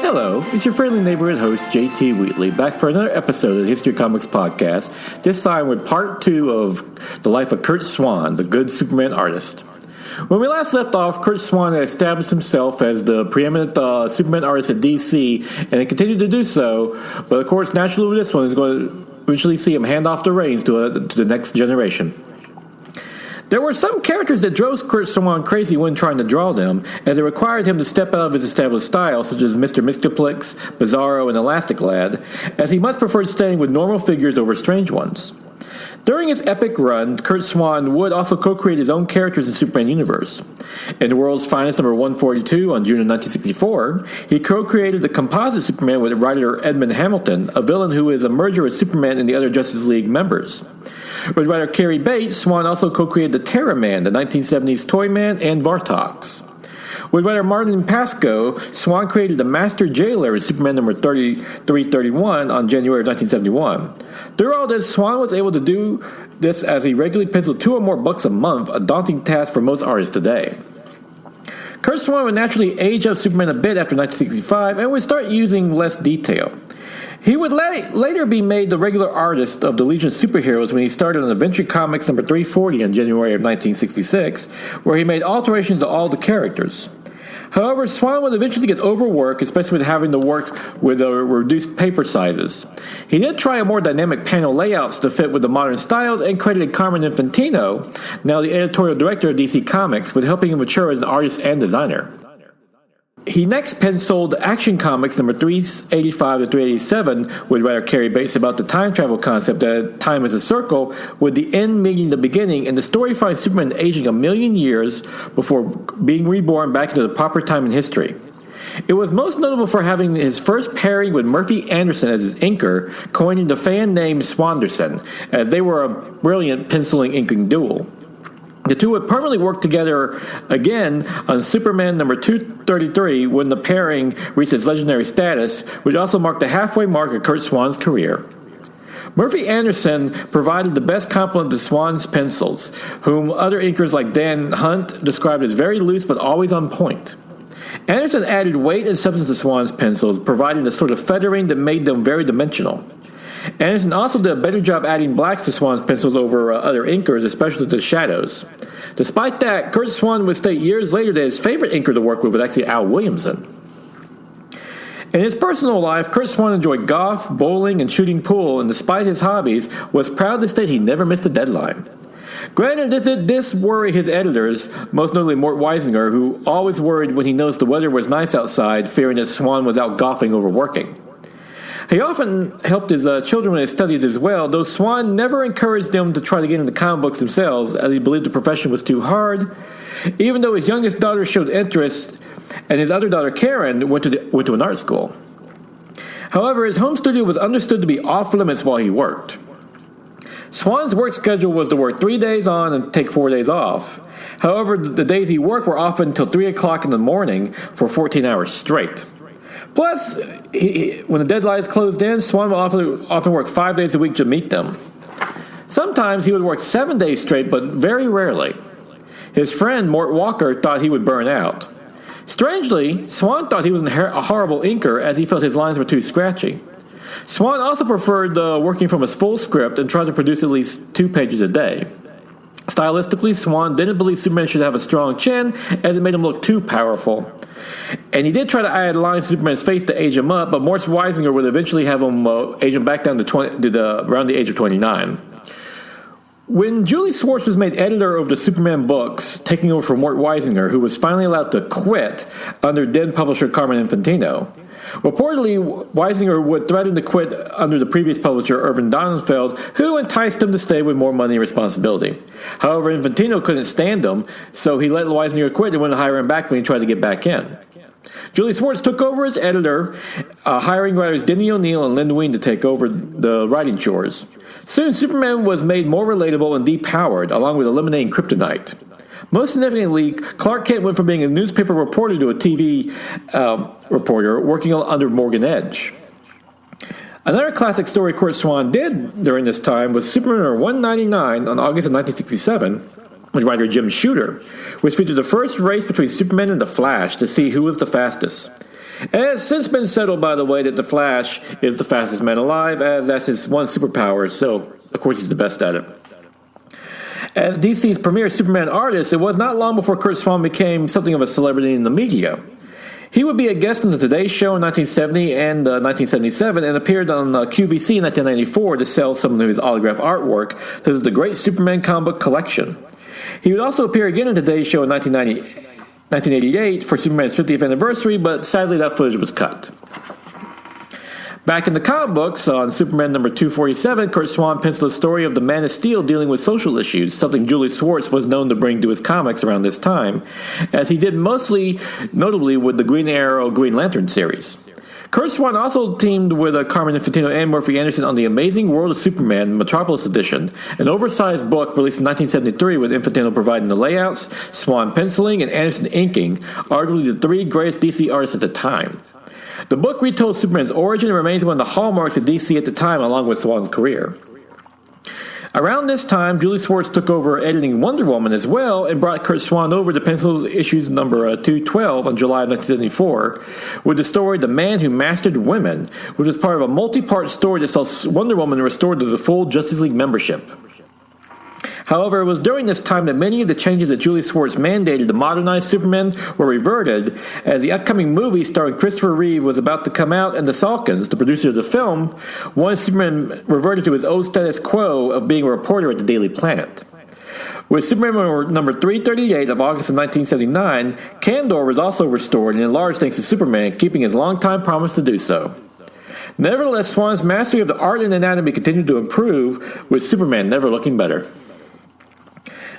Hello, it's your friendly neighborhood host, JT Wheatley, back for another episode of the History of Comics podcast, this time with part 2 of the life of Curt Swan, the good Superman artist. When we last left off, Curt Swan had established himself as the preeminent Superman artist at DC, and he continued to do so, but of course, naturally with this one, is going to eventually see him hand off the reins to the next generation. There were some characters that drove Curt Swan crazy when trying to draw them, as it required him to step out of his established style, such as Mr. Mixtaplex, Bizarro, and Elastic Lad, as he much preferred staying with normal figures over strange ones. During his epic run, Curt Swan would also co-create his own characters in the Superman universe. In The World's Finest number 142 on June of 1964, he co-created the composite Superman with writer Edmund Hamilton, a villain who is a merger with Superman and the other Justice League members. With writer Cary Bates, Swan also co-created the Terror Man, the 1970s Toyman, and Vartox. With writer Martin Pascoe, Swan created the Master Jailer in Superman number 3331 on January of 1971. Through all this, Swan was able to do this as he regularly penciled 2 or more books a month, a daunting task for most artists today. Curt Swan would naturally age up Superman a bit after 1965 and would start using less detail. He would later be made the regular artist of the Legion of Superheroes when he started on Adventure Comics number 340 in January of 1966, where he made alterations to all the characters. However, Swan would eventually get overworked, especially with having to work with reduced paper sizes. He did try more dynamic panel layouts to fit with the modern styles and credited Carmen Infantino, now the editorial director of DC Comics, with helping him mature as an artist and designer. He next penciled Action Comics number 385 to 387 with writer Cary Bates about the time travel concept that time is a circle, with the end meeting the beginning, and the story finds Superman aging 1,000,000 years before being reborn back into the proper time in history. It was most notable for having his first pairing with Murphy Anderson as his inker, coining the fan name Swanderson, as they were a brilliant penciling inking duo. The two would permanently work together again on Superman number 233 when the pairing reached its legendary status, which also marked the halfway mark of Curt Swan's career. Murphy Anderson provided the best complement to Swan's pencils, whom other inkers like Dan Hunt described as very loose but always on point. Anderson added weight and substance to Swan's pencils, providing a sort of feathering that made them very dimensional. Anderson also did a better job adding blacks to Swan's pencils over other inkers, especially the shadows. Despite that, Curt Swan would state years later that his favorite inker to work with was actually Al Williamson. In his personal life, Curt Swan enjoyed golf, bowling, and shooting pool, and despite his hobbies, was proud to state he never missed a deadline. Granted, this worried his editors, most notably Mort Weisinger, who always worried when he noticed the weather was nice outside, fearing that Swan was out golfing overworking. He often helped his children with his studies as well, though Swan never encouraged them to try to get into comic books themselves, as he believed the profession was too hard, even though his youngest daughter showed interest, and his other daughter, Karen, went to an art school. However, his home studio was understood to be off limits while he worked. Swan's work schedule was to work 3 days on and take 4 days off. However, the days he worked were often until 3 o'clock in the morning for 14 hours straight. Plus, when the deadlines closed in, Swan would often work 5 days a week to meet them. Sometimes he would work 7 days straight, but very rarely. His friend, Mort Walker, thought he would burn out. Strangely, Swan thought he was a horrible inker, as he felt his lines were too scratchy. Swan also preferred working from his full script and tried to produce at least 2 pages a day. Stylistically, Swan didn't believe Superman should have a strong chin, as it made him look too powerful. And he did try to add lines to Superman's face to age him up, but Mort Weisinger would eventually have him age him back down to around the age of 29. When Julie Schwartz was made editor of the Superman books, taking over for Mort Weisinger, who was finally allowed to quit under then publisher Carmen Infantino, reportedly Weisinger would threaten to quit under the previous publisher Irvin Donenfeld, who enticed him to stay with more money and responsibility. However, Infantino couldn't stand him, so he let Weisinger quit and went to hire him back when he tried to get back in. Julie Schwartz took over as editor, hiring writers Denny O'Neil and Lynn Wein to take over the writing chores. Soon, Superman was made more relatable and depowered, along with eliminating kryptonite. Most significantly, Clark Kent went from being a newspaper reporter to a TV reporter, working under Morgan Edge. Another classic story Curt Swan did during this time was Superman number 199 on August of 1967, with writer Jim Shooter, which featured the first race between Superman and the Flash to see who was the fastest. It has since been settled, by the way, that the Flash is the fastest man alive, as that's his one superpower, so of course he's the best at it. As DC's premier Superman artist, it was not long before Curt Swan became something of a celebrity in the media. He would be a guest on the Today Show in 1970 and 1977 and appeared on QVC in 1994 to sell some of his autographed artwork, such as the Great Superman Comic Book Collection. He would also appear again on Today's Show in 1988 for Superman's 50th anniversary, but sadly that footage was cut. Back in the comic books, on Superman number 247, Curt Swan penciled a story of the Man of Steel dealing with social issues, something Julie Swartz was known to bring to his comics around this time, as he did mostly, notably, with the Green Arrow, Green Lantern series. Curt Swan also teamed with Carmen Infantino and Murphy Anderson on The Amazing World of Superman Metropolis Edition, an oversized book released in 1973 with Infantino providing the layouts, Swan penciling, and Anderson inking, arguably the three greatest DC artists at the time. The book retold Superman's origin and remains one of the hallmarks of DC at the time, along with Swan's career. Around this time, Julie Swartz took over editing Wonder Woman as well and brought Curt Swan over to pencil issues number 212 on July of 1974 with the story The Man Who Mastered Women, which was part of a multi-part story that saw Wonder Woman restored to the full Justice League membership. However, it was during this time that many of the changes that Julie Swartz mandated to modernize Superman were reverted, as the upcoming movie starring Christopher Reeve was about to come out, and the Salkins, the producer of the film, wanted Superman reverted to his old status quo of being a reporter at the Daily Planet. With Superman number 338 of August of 1979, Kandor was also restored and enlarged thanks to Superman keeping his longtime promise to do so. Nevertheless, Swan's mastery of the art and anatomy continued to improve, with Superman never looking better.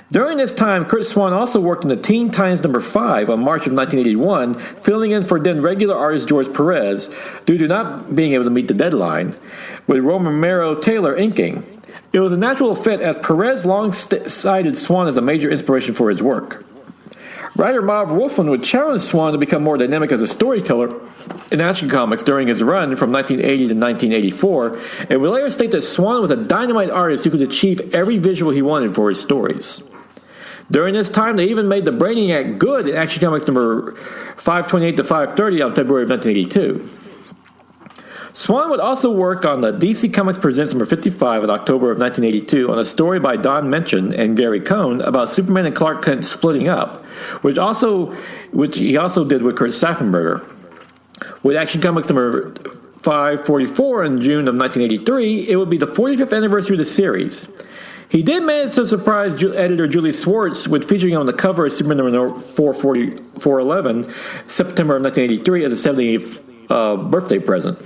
During this time, Curt Swan also worked on the Teen Titans number 5 on March of 1981, filling in for then regular artist George Perez due to not being able to meet the deadline, with Romero Taylor inking. It was a natural fit as Perez long-cited Swan as a major inspiration for his work. Writer Bob Wolfman would challenge Swan to become more dynamic as a storyteller in Action Comics during his run from 1980 to 1984, and would later state that Swan was a dynamite artist who could achieve every visual he wanted for his stories. During this time, they even made the Brainiac good in Action Comics number 528 to 530 on February of 1982. Swan would also work on the DC Comics Presents number 55 in October of 1982 on a story by Don Mencken and Gary Cohn about Superman and Clark Kent splitting up, which he also did with Kurt Schaffenberger. With Action Comics number 544 in June of 1983, it would be the 45th anniversary of the series. He did manage to surprise editor Julie Swartz with featuring him on the cover of Superman number 411, September of 1983, as a 70th birthday present.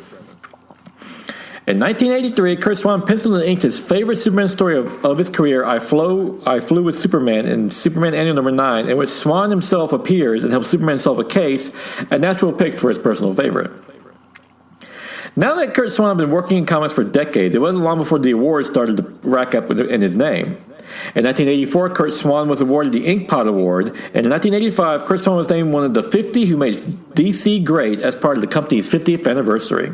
In 1983, Curt Swan penciled and inked his favorite Superman story of his career, I Flew with Superman, in Superman Annual number 9, in which Swan himself appears and helps Superman solve a case, a natural pick for his personal favorite. Now that Curt Swan had been working in comics for decades, it wasn't long before the awards started to rack up in his name. In 1984, Curt Swan was awarded the Inkpot Award, and in 1985, Curt Swan was named one of the 50 who made DC great as part of the company's 50th anniversary.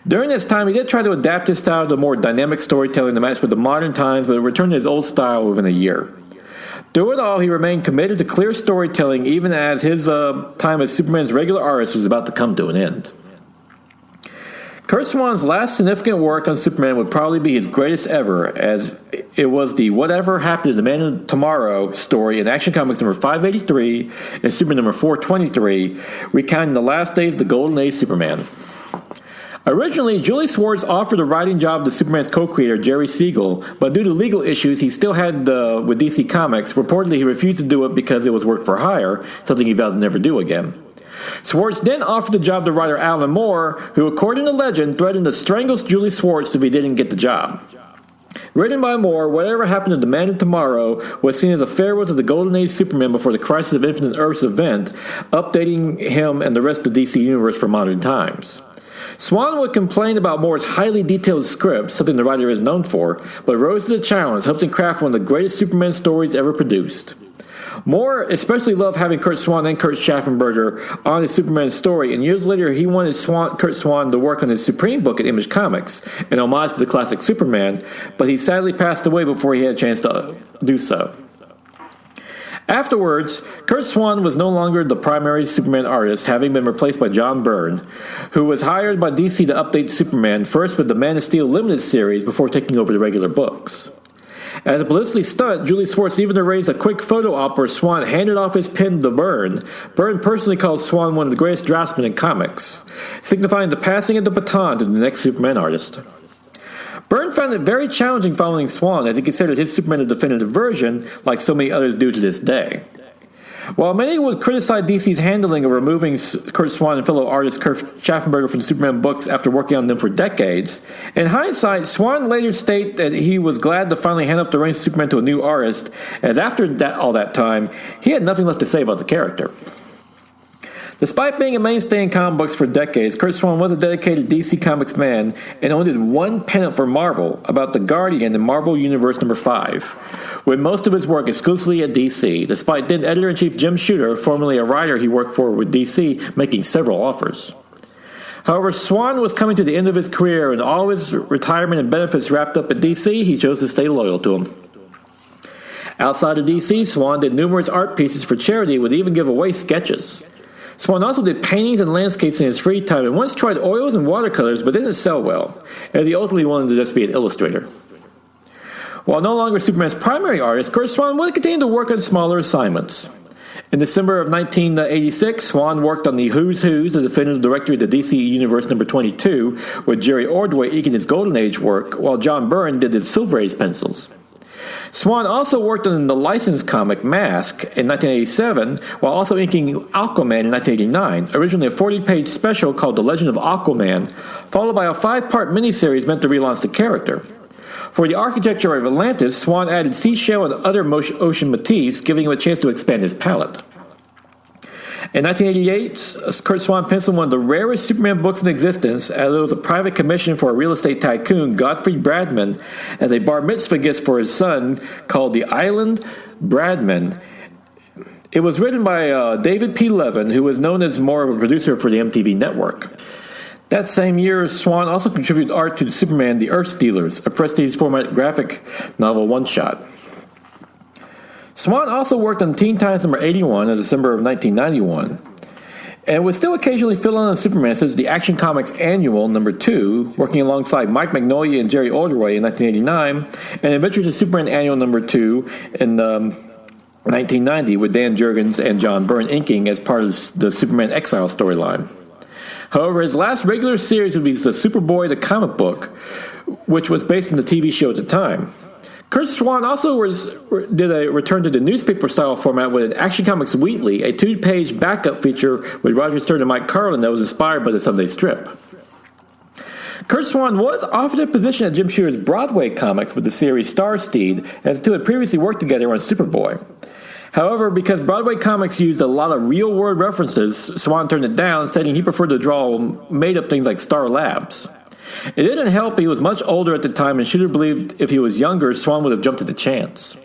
During this time, he did try to adapt his style to more dynamic storytelling to match with the modern times, but returned to his old style within a year. Through it all, he remained committed to clear storytelling, even as his time as Superman's regular artist was about to come to an end. Curt Swan's last significant work on Superman would probably be his greatest ever, as it was the Whatever Happened to the Man of Tomorrow story in Action Comics number 583 and Superman number 423, recounting the last days of the Golden Age Superman. Originally, Julie Swartz offered a writing job to Superman's co-creator, Jerry Siegel, but due to legal issues he still had with DC Comics, reportedly he refused to do it because it was work for hire, something he vowed to never do again. Swartz then offered the job to writer Alan Moore, who, according to legend, threatened to strangle Julie Swartz if he didn't get the job. Written by Moore, Whatever Happened to the Man of Tomorrow was seen as a farewell to the Golden Age Superman before the Crisis of Infinite Earths event, updating him and the rest of the DC universe for modern times. Swan would complain about Moore's highly detailed script, something the writer is known for, but rose to the challenge, helping craft one of the greatest Superman stories ever produced. Moore especially loved having Curt Swan and Kurt Schaffenberger on his Superman story, and years later he wanted Curt Swan to work on his Supreme book at Image Comics, an homage to the classic Superman, but he sadly passed away before he had a chance to do so. Afterwards, Curt Swan was no longer the primary Superman artist, having been replaced by John Byrne, who was hired by DC to update Superman first with the Man of Steel limited series before taking over the regular books. As a publicity stunt, Julie Swartz even arranged a quick photo op where Swan handed off his pen to Byrne. Byrne personally called Swan one of the greatest draftsmen in comics, signifying the passing of the baton to the next Superman artist. Byrne found it very challenging following Swan, as he considered his Superman a definitive version, like so many others do to this day. While many would criticize DC's handling of removing Curt Swan and fellow artist Kurt Schaffenberger from the Superman books after working on them for decades, in hindsight, Swan later stated that he was glad to finally hand off the reins of Superman to a new artist, as after all that time, he had nothing left to say about the character. Despite being a mainstay in comic books for decades, Curt Swan was a dedicated DC Comics man and only did one pennant for Marvel about the Guardian in Marvel Universe number 5, with most of his work exclusively at DC, despite then editor-in-chief Jim Shooter, formerly a writer he worked for with DC, making several offers. However, Swan was coming to the end of his career, and all his retirement and benefits wrapped up at DC, he chose to stay loyal to him. Outside of DC, Swan did numerous art pieces for charity, would even give away sketches. Swan also did paintings and landscapes in his free time and once tried oils and watercolors but didn't sell well, as he ultimately wanted to just be an illustrator. While no longer Superman's primary artist, Curt Swan would continue to work on smaller assignments. In December of 1986, Swan worked on the Who's Who's, the definitive directory of the DC Universe number 22, with Jerry Ordway inking his Golden Age work, while John Byrne did his Silver Age pencils. Swan also worked on the licensed comic Mask in 1987, while also inking Aquaman in 1989, originally a 40-page special called The Legend of Aquaman, followed by a 5-part miniseries meant to relaunch the character. For the architecture of Atlantis, Swan added seashell and other ocean motifs, giving him a chance to expand his palette. In 1988, Curt Swan penciled one of the rarest Superman books in existence, as it was a private commission for a real estate tycoon, Godfrey Bradman, as a bar mitzvah gift for his son, called The Island Bradman. It was written by David P. Levin, who was known as more of a producer for the MTV network. That same year, Swan also contributed art to Superman The Earth Stealers, a prestige format graphic novel one-shot. Swan also worked on Teen Titans number 81 in December of 1991, and would still occasionally fill in on Superman since the Action Comics Annual number 2, working alongside Mike Mignola and Jerry Ordway in 1989, and Adventures of Superman Annual number 2 in 1990 with Dan Jurgens and John Byrne inking as part of the Superman Exile storyline. However, his last regular series would be the Superboy the comic book, which was based on the TV show at the time. Curt Swan also did a return to the newspaper-style format with Action Comics Weekly, a 2-page backup feature with Roger Stern and Mike Carlin that was inspired by the Sunday strip. Curt Swan was offered a position at Jim Shooter's Broadway comics with the series Starsteed, as the two had previously worked together on Superboy. However, because Broadway comics used a lot of real-world references, Swan turned it down, stating he preferred to draw made-up things like Star Labs. It didn't help he was much older at the time, and Shooter believed if he was younger, Swan would have jumped at the chance.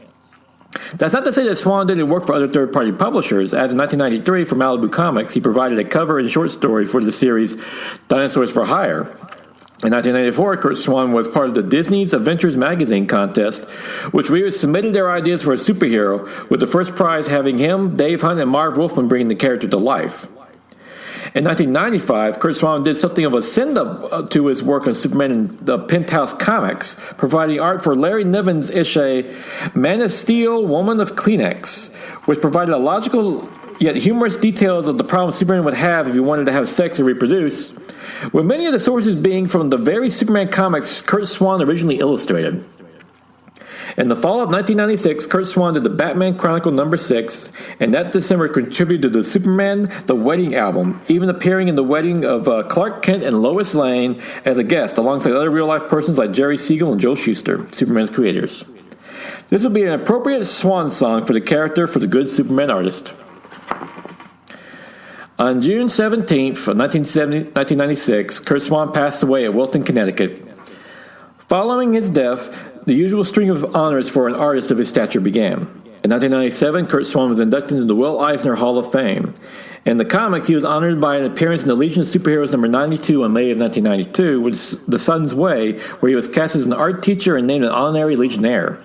That's not to say that Swan didn't work for other third-party publishers, as in 1993 for Malibu Comics, he provided a cover and short story for the series Dinosaurs for Hire. In 1994, Curt Swan was part of the Disney's Adventures magazine contest, which readers submitted their ideas for a superhero, with the first prize having him, Dave Hunt, and Marv Wolfman bringing the character to life. In 1995, Curt Swan did something of a send-up to his work on Superman in the Penthouse Comics, providing art for Larry Niven's issue Man of Steel, Woman of Kleenex, which provided a logical yet humorous details of the problems Superman would have if he wanted to have sex and reproduce, with many of the sources being from the very Superman comics Curt Swan originally illustrated. In the fall of 1996, Curt Swan did the Batman Chronicle number 6, and that December contributed to the Superman The Wedding album, even appearing in the wedding of Clark Kent and Lois Lane as a guest, alongside other real-life persons like Jerry Siegel and Joe Shuster, Superman's creators. This would be an appropriate swan song for the character for the good Superman artist. On June 17th of 1996, Curt Swan passed away at Wilton, Connecticut. Following his death, the usual string of honors for an artist of his stature began. In 1997, Curt Swan was inducted into the Will Eisner Hall of Fame. In the comics, he was honored by an appearance in the Legion of Superheroes number 92 in May of 1992, with The Sun's Way, where he was cast as an art teacher and named an honorary Legionnaire.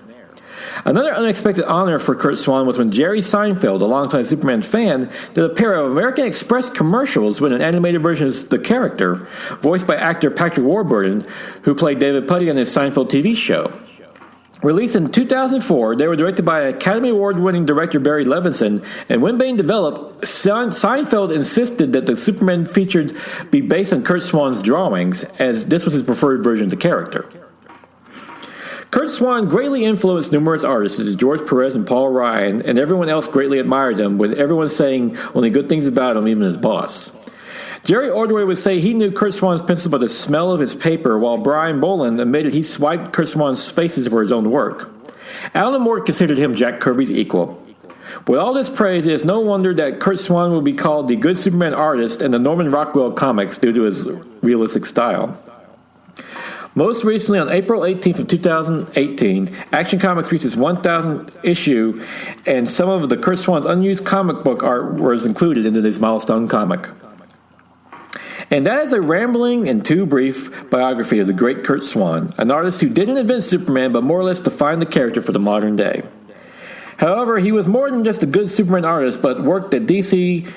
Another unexpected honor for Curt Swan was when Jerry Seinfeld, a longtime Superman fan, did a pair of American Express commercials with an animated version of the character, voiced by actor Patrick Warburton, who played David Puddy on his Seinfeld TV show. Released in 2004, they were directed by Academy Award-winning director Barry Levinson, and when being developed, Seinfeld insisted that the Superman featured be based on Curt Swan's drawings, as this was his preferred version of the character. Curt Swan greatly influenced numerous artists, such as George Perez and Paul Ryan, and everyone else greatly admired him, with everyone saying only good things about him, even his boss. Jerry Ordway would say he knew Curt Swan's pencil by the smell of his paper, while Brian Boland admitted he swiped Curt Swan's faces for his own work. Alan Moore considered him Jack Kirby's equal. With all this praise, it is no wonder that Curt Swan will be called the good Superman artist in the Norman Rockwell comics due to his realistic style. Most recently, on April 18th of 2018, Action Comics reached its 1,000th issue, and some of the Curt Swan's unused comic book art was included into this milestone comic. And that is a rambling and too brief biography of the great Curt Swan, an artist who didn't invent Superman but more or less defined the character for the modern day. However, he was more than just a good Superman artist, but worked at DC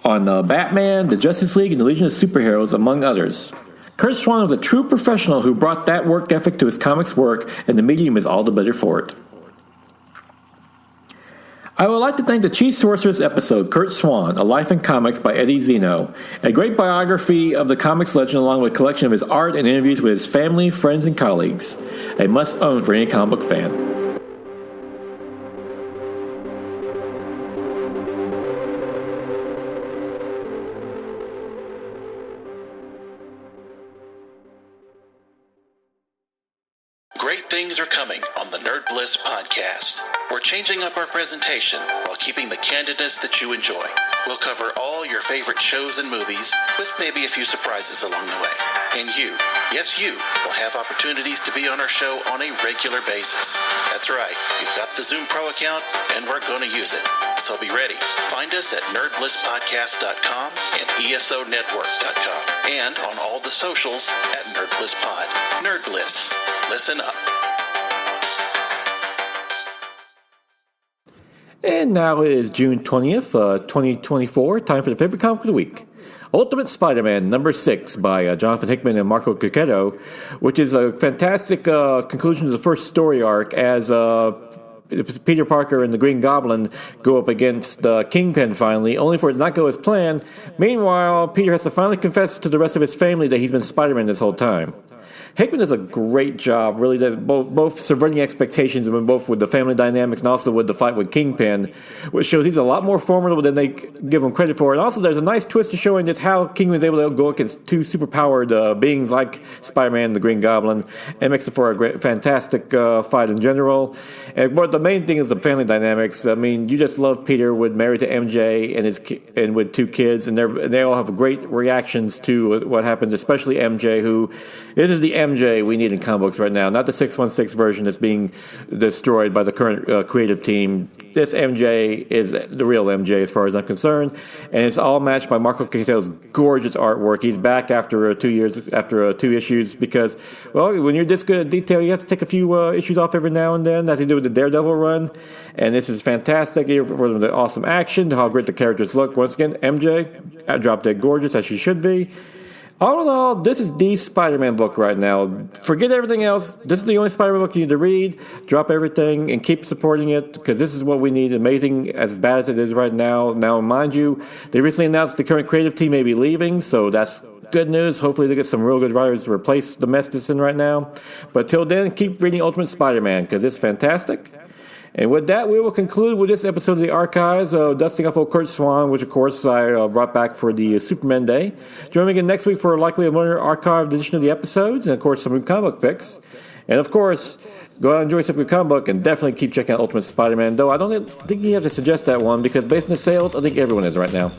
on Batman, the Justice League, and the Legion of Superheroes, among others. Curt Swan was a true professional who brought that work ethic to his comics work, and the medium is all the better for it. I would like to thank the chief source of this episode, Curt Swan, A Life in Comics by Eddie Zeno, a great biography of the comics legend along with a collection of his art and interviews with his family, friends, and colleagues. A must-own for any comic book fan. Great things are coming on the Nerd Bliss podcast. We're changing up our presentation while keeping the candidness that you enjoy. We'll cover all your favorite shows and movies, with maybe a few surprises along the way. And you, yes you, will have opportunities to be on our show on a regular basis. That's right, you've got the Zoom Pro account, and we're going to use it. So be ready. Find us at nerdblisspodcast.com and esonetwork.com, and on all the socials at NerdBlissPod. Nerd Bliss. Listen up. And now it is June 20th, 2024. Time for the favorite comic of the week. Ultimate Spider-Man number 6 by Jonathan Hickman and Marco Checchetto, which is a fantastic conclusion to the first story arc as Peter Parker and the Green Goblin go up against Kingpin finally, only for it to not go as planned. Meanwhile, Peter has to finally confess to the rest of his family that he's been Spider-Man this whole time. Hickman does a great job, really, does both subverting expectations, and both with the family dynamics and also with the fight with Kingpin, which shows he's a lot more formidable than they give him credit for. And also, there's a nice twist to showing just how Kingpin is able to go against two superpowered beings like Spider-Man and the Green Goblin, and makes it for a great, fantastic fight in general. But the main thing is the family dynamics. I mean, you just love Peter with married to MJ and with two kids, and they all have great reactions to what happens, especially MJ, who this is the MJ we need in comic books right now, not the 616 version that's being destroyed by the current creative team. This MJ is the real MJ as far as I'm concerned, and it's all matched by Marco Checchetto's gorgeous artwork. He's back after 2 years, after 2 issues, because, well, when you're this good at detail, you have to take a few issues off every now and then. That has to do with the Daredevil run, and this is fantastic for the awesome action, how great the characters look. Once again, MJ, drop dead gorgeous, as she should be. All in all, this is the Spider-Man book right now. Forget everything else. This is the only Spider-Man book you need to read. Drop everything and keep supporting it, because this is what we need. Amazing, as bad as it is right now. Now, mind you, they recently announced the current creative team may be leaving, so that's good news. Hopefully they get some real good writers to replace the mess that's in right now. But till then, keep reading Ultimate Spider-Man, because it's fantastic. And with that, we will conclude with this episode of the Archives, dusting off old Curt Swan, which, of course, I brought back for the Superman Day. Join me again next week for likely another archived edition of the episodes, and, of course, some new comic book picks. And, of course, go out and enjoy yourself a good comic book, and definitely keep checking out Ultimate Spider-Man, though I don't think you have to suggest that one, because based on the sales, I think everyone is right now.